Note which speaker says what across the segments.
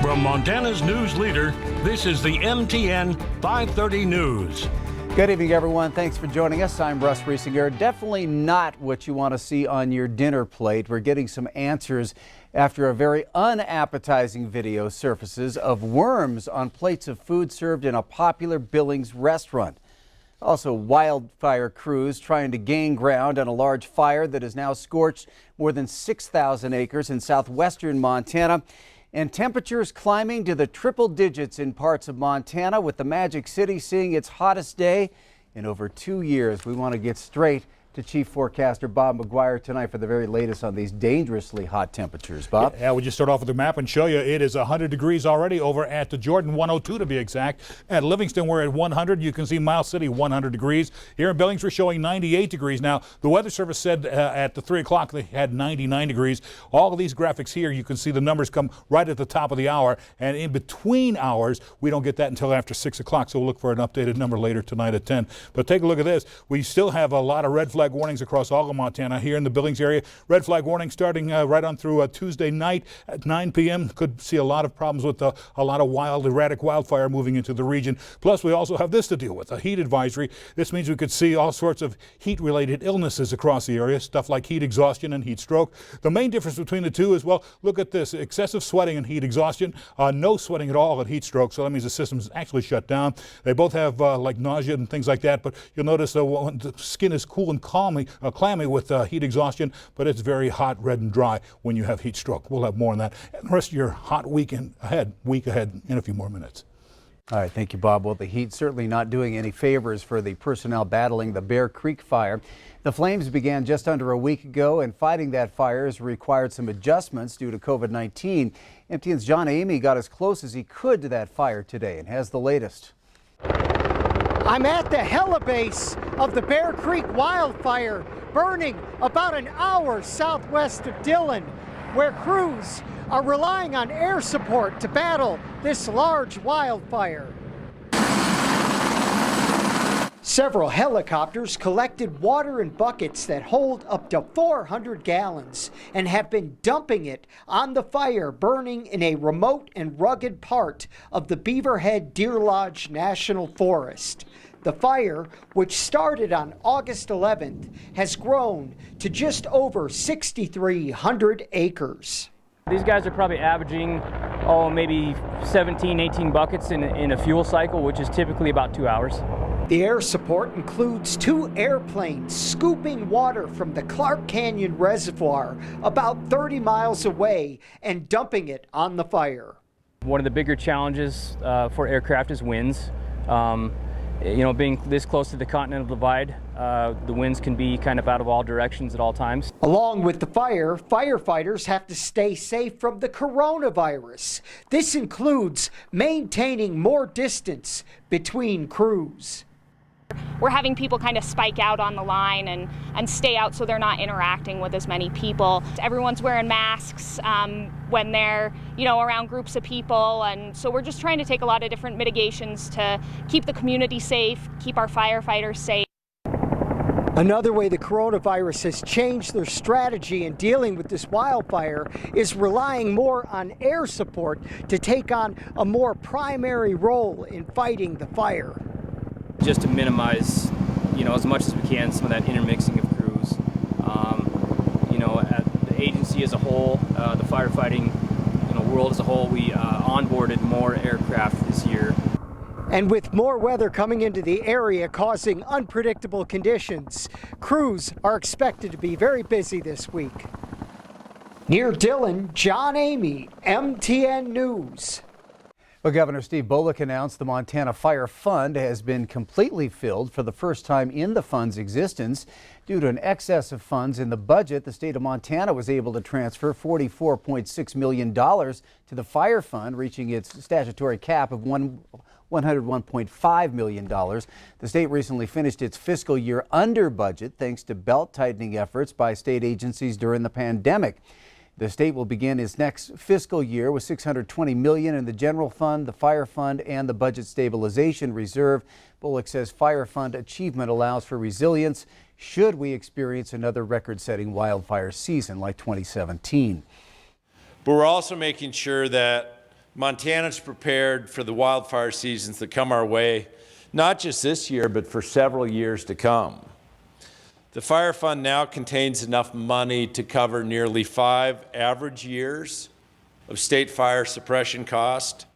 Speaker 1: From Montana's news leader, this is the MTN 530 News.
Speaker 2: Good evening, everyone. Thanks for joining us. I'm Russ Riesinger. Definitely not what you want to see on your dinner plate. We're getting some answers after a very unappetizing video surfaces of worms on plates of food served in a popular Billings restaurant. Also, wildfire crews trying to gain ground on a large fire that has now scorched more than 6,000 acres in southwestern Montana. And temperatures climbing to the triple digits in parts of Montana, with the Magic City seeing its hottest day in over 2 years. We want to get straight to Chief Forecaster Bob McGuire tonight for the very latest on these dangerously hot temperatures. Bob?
Speaker 3: Yeah, we just start off with the map and show you it is 100 degrees already over at the Jordan, 102 to be exact. At Livingston, we're at 100. You can see Miles City, 100 degrees. Here in Billings, we're showing 98 degrees. Now, the Weather Service said at the 3 o'clock they had 99 degrees. All of these graphics here, you can see the numbers come right at the top of the hour. And in between hours, we don't get that until after 6 o'clock. So we'll look for an updated number later tonight at 10. But take a look at this. We still have a lot of red flag warnings across all of Montana. Here in the Billings area, red flag warning starting right on through Tuesday night at 9 p.m. Could see a lot of problems with a lot of erratic wildfire moving into the region. Plus, we also have this to deal with, a heat advisory. This means we could see all sorts of heat-related illnesses across the area, stuff like heat exhaustion and heat stroke. The main difference between the two is, well, look at this, excessive sweating and heat exhaustion, no sweating at all and heat stroke, so that means the system's actually shut down. They both have like nausea and things like that, but you'll notice the skin is cool and clammy with heat exhaustion, but it's very hot, red, and dry when you have heat stroke. We'll have more on that and the rest of your hot week ahead in a few more minutes.
Speaker 2: All right, thank you, Bob. Well, the heat certainly not doing any favors for the personnel battling the Bear Creek fire. The flames began just under a week ago, and fighting that fire has required some adjustments due to COVID-19. MTN's John Amy got as close as he could to that fire today and has the latest.
Speaker 4: I'm at the helibase of the Bear Creek wildfire, burning about an hour southwest of Dillon, where crews are relying on air support to battle this large wildfire. Several helicopters collected water in buckets that hold up to 400 gallons and have been dumping it on the fire burning in a remote and rugged part of the Beaverhead Deer Lodge National Forest. The fire, which started on August 11th, has grown to just over 6,300 acres.
Speaker 5: These guys are probably averaging, maybe 17, 18 buckets in a fuel cycle, which is typically about 2 hours.
Speaker 4: The air support includes 2 airplanes scooping water from the Clark Canyon Reservoir about 30 miles away and dumping it on the fire.
Speaker 5: One of the bigger challenges for aircraft is winds. Being this close to the Continental Divide, the winds can be kind of out of all directions at all times.
Speaker 4: Along with the fire, firefighters have to stay safe from the coronavirus. This includes maintaining more distance between crews.
Speaker 6: We're having people kind of spike out on the line and stay out so they're not interacting with as many people. Everyone's wearing masks when they're, around groups of people, and so we're just trying to take a lot of different mitigations to keep the community safe, keep our firefighters safe.
Speaker 4: Another way the coronavirus has changed their strategy in dealing with this wildfire is relying more on air support to take on a more primary role in fighting the fire.
Speaker 5: Just to minimize, as much as we can, some of that intermixing of crews. At the agency as a whole, the firefighting world as a whole, we onboarded more aircraft this year.
Speaker 4: And with more weather coming into the area causing unpredictable conditions, crews are expected to be very busy this week. Near Dillon, John Amy, MTN News.
Speaker 2: Well, Governor Steve Bullock announced the Montana Fire Fund has been completely filled for the first time in the fund's existence. Due to an excess of funds in the budget, the state of Montana was able to transfer $44.6 million to the Fire Fund, reaching its statutory cap of $101.5 million. The state recently finished its fiscal year under budget thanks to belt-tightening efforts by state agencies during the pandemic. The state will begin its next fiscal year with $620 million in the general fund, the fire fund, and the budget stabilization reserve. Bullock says fire fund achievement allows for resilience should we experience another record-setting wildfire season like 2017.
Speaker 7: But we're also making sure that Montana's prepared for the wildfire seasons that come our way, not just this year, but for several years to come. The Fire Fund now contains enough money to cover nearly 5 average years of state fire suppression cost.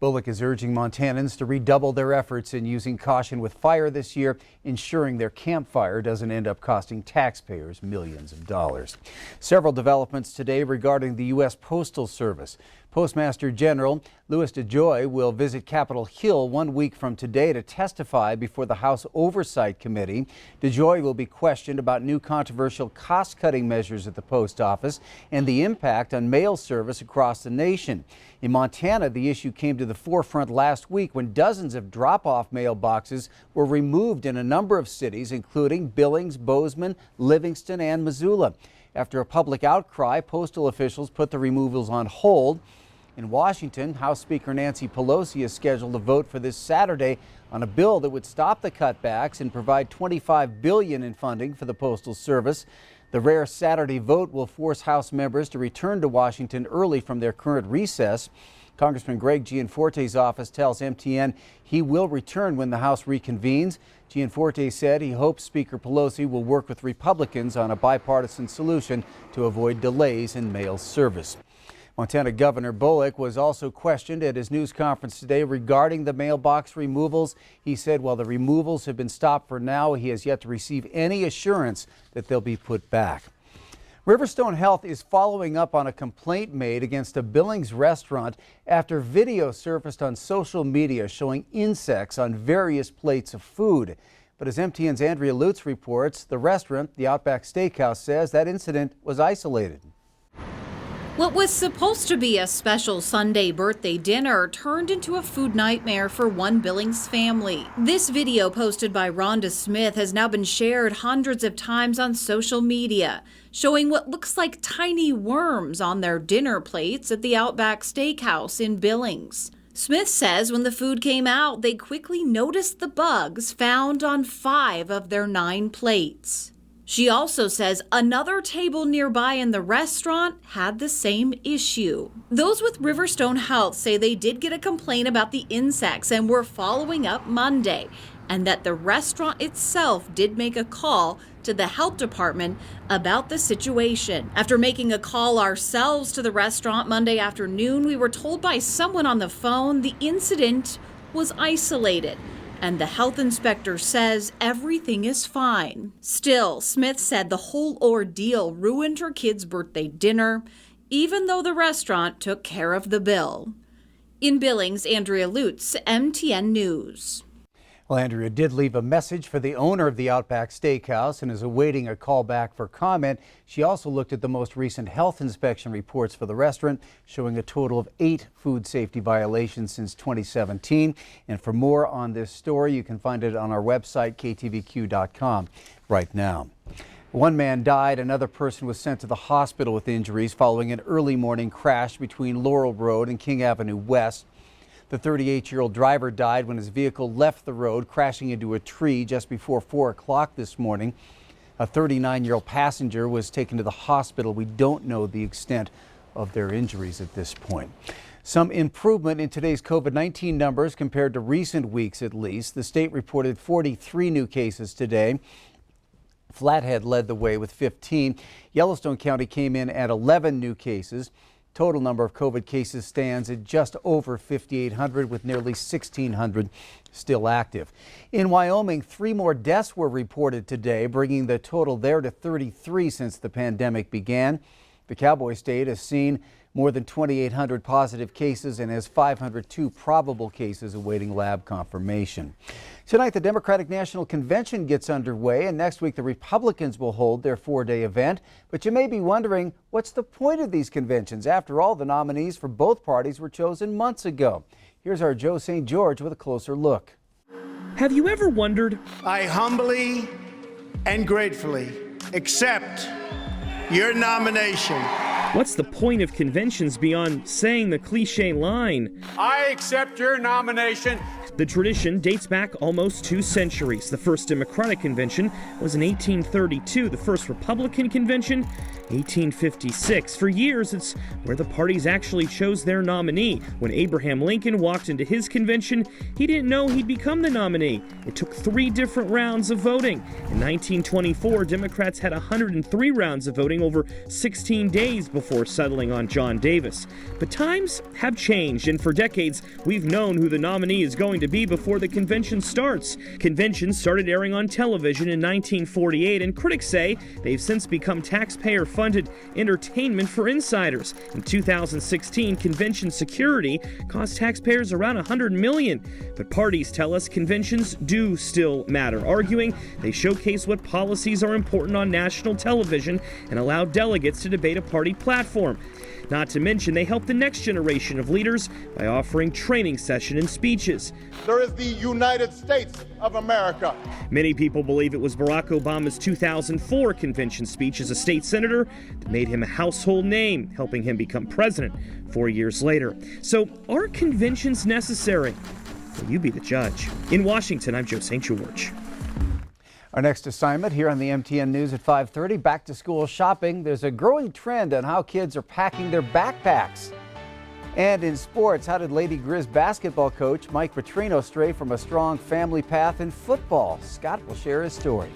Speaker 2: Bullock is urging Montanans to redouble their efforts in using caution with fire this year, ensuring their campfire doesn't end up costing taxpayers millions of dollars. Several developments today regarding the U.S. Postal Service. Postmaster General Louis DeJoy will visit Capitol Hill 1 week from today to testify before the House Oversight Committee. DeJoy will be questioned about new controversial cost-cutting measures at the post office and the impact on mail service across the nation. In Montana, the issue came to the forefront last week when dozens of drop-off mailboxes were removed in a number of cities, including Billings, Bozeman, Livingston, and Missoula. After a public outcry, postal officials put the removals on hold. In Washington, House Speaker Nancy Pelosi is scheduled to vote for this Saturday on a bill that would stop the cutbacks and provide $25 billion in funding for the Postal Service. The rare Saturday vote will force House members to return to Washington early from their current recess. Congressman Greg Gianforte's office tells MTN he will return when the House reconvenes. Gianforte said he hopes Speaker Pelosi will work with Republicans on a bipartisan solution to avoid delays in mail service. Montana Governor Bullock was also questioned at his news conference today regarding the mailbox removals. He said while the removals have been stopped for now, he has yet to receive any assurance that they'll be put back. Riverstone Health is following up on a complaint made against a Billings restaurant after video surfaced on social media showing insects on various plates of food. But as MTN's Andrea Lutz reports, the restaurant, the Outback Steakhouse, says that incident was isolated.
Speaker 8: What was supposed to be a special Sunday birthday dinner turned into a food nightmare for one Billings family. This video posted by Rhonda Smith has now been shared hundreds of times on social media, showing what looks like tiny worms on their dinner plates at the Outback Steakhouse in Billings. Smith says when the food came out, they quickly noticed the bugs found on 5 of their 9 plates. She also says another table nearby in the restaurant had the same issue. Those with Riverstone Health say they did get a complaint about the insects and were following up Monday, and that the restaurant itself did make a call to the health department about the situation. After making a call ourselves to the restaurant Monday afternoon, we were told by someone on the phone the incident was isolated, and the health inspector says everything is fine. Still, Smith said the whole ordeal ruined her kid's birthday dinner, even though the restaurant took care of the bill. In Billings, Andrea Lutz, MTN News.
Speaker 2: Well, Andrea did leave a message for the owner of the Outback Steakhouse and is awaiting a call back for comment. She also looked at the most recent health inspection reports for the restaurant, showing a total of 8 food safety violations since 2017. And for more on this story, you can find it on our website, ktvq.com, right now. One man died. Another person was sent to the hospital with injuries following an early morning crash between Laurel Road and King Avenue West. The 38-year-old driver died when his vehicle left the road, crashing into a tree just before 4 o'clock this morning. A 39-year-old passenger was taken to the hospital. We don't know the extent of their injuries at this point. Some improvement in today's COVID-19 numbers compared to recent weeks at least. The state reported 43 new cases today. Flathead led the way with 15. Yellowstone County came in at 11 new cases. Total number of COVID cases stands at just over 5,800, with nearly 1,600 still active. In Wyoming, 3 more deaths were reported today, bringing the total there to 33 since the pandemic began. The Cowboy State has seen more than 2,800 positive cases and has 502 probable cases awaiting lab confirmation. Tonight, the Democratic National Convention gets underway, and next week the Republicans will hold their 4-day event. But you may be wondering, what's the point of these conventions? After all, the nominees for both parties were chosen months ago. Here's our Joe St. George with a closer look.
Speaker 9: Have you ever wondered?
Speaker 10: I humbly and gratefully accept your nomination
Speaker 9: What's the point of conventions beyond saying the cliche line?
Speaker 10: I accept your nomination.
Speaker 9: The tradition dates back almost 2 centuries. The first Democratic convention was in 1832. The first Republican convention, 1856. For years, it's where the parties actually chose their nominee. When Abraham Lincoln walked into his convention, he didn't know he'd become the nominee. It took 3 different rounds of voting. In 1924, Democrats had 103 rounds of voting over 16 days before settling on John Davis. But times have changed, and for decades, we've known who the nominee is going to be before the convention starts. Conventions started airing on television in 1948, and critics say they've since become taxpayer-funded entertainment for insiders. In 2016, convention security cost taxpayers around $100 million. But parties tell us conventions do still matter, arguing they showcase what policies are important on national television and allow delegates to debate a party platform. Not to mention, they help the next generation of leaders by offering training sessions and speeches.
Speaker 11: There is the United States of America.
Speaker 9: Many people believe it was Barack Obama's 2004 convention speech as a state senator that made him a household name, helping him become president 4 years later. So, are conventions necessary? Will you be the judge? In Washington, I'm Joe St. George.
Speaker 2: Our next assignment here on the MTN News at 5:30, back to school shopping. There's a growing trend on how kids are packing their backpacks. And in sports, how did Lady Grizz basketball coach Mike Petrino stray from a strong family path in football? Scott will share his story.